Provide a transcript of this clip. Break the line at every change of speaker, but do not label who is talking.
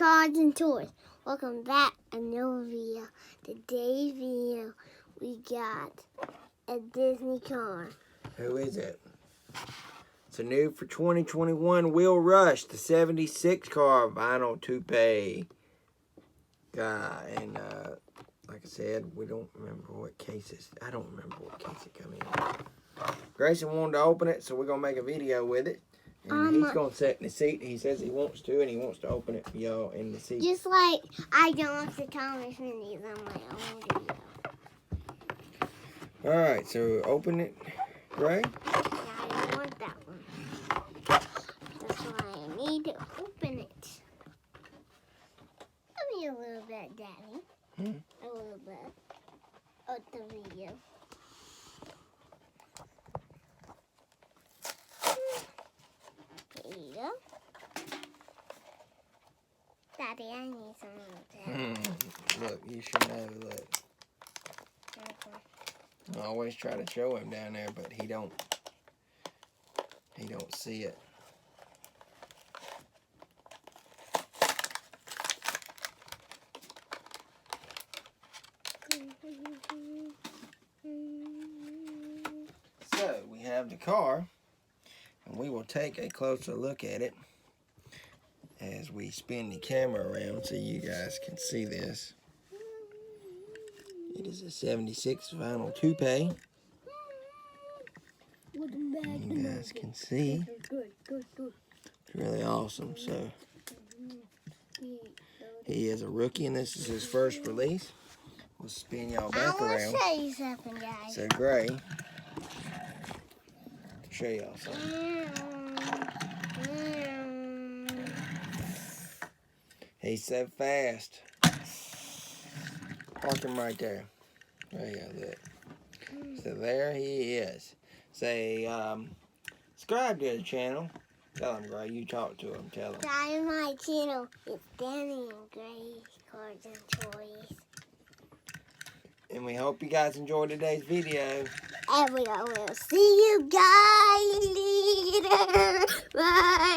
Cards and Toys. Welcome back to another video. Today's video, we got a Disney car.
Who is it? It's a new for 2021 Will Rusch, the 76 car vinyl toupe guy. And like I said, we don't remember what cases. I don't remember what case it come in. Grayson wanted to open it, so we're gonna make a video with it. And he's gonna sit in the seat. He says he wants to, and he wants to open it for y'all in the seat.
Just like I don't want the Thomas Minis on my own video.
All right, so open it, Gray.
Yeah, I don't want that one. That's why I need to open it. Give me a little bit, Daddy. A little bit of the video. There you go. Daddy, I need some of that.
Look, you should know, look. I always try to show him down there, but he don't see it. So we have the car, and we will take a closer look at it as we spin the camera around so you guys can see this. It is a 76 vinyl toupe. You guys can see. It's really awesome. So he is a rookie, and this is his first release. We'll spin y'all back around.
I want to show you something, guys.
So Gray, show y'all something. He's so fast. Park him right there. There you go, look. So there he is. Say, subscribe to the channel. Tell him, Gray, you talk to him, tell him.
Subscribe to my channel. It's Danny and Gray's Cards and Toys.
And we hope you guys enjoyed today's video.
And we will see you guys later. Bye.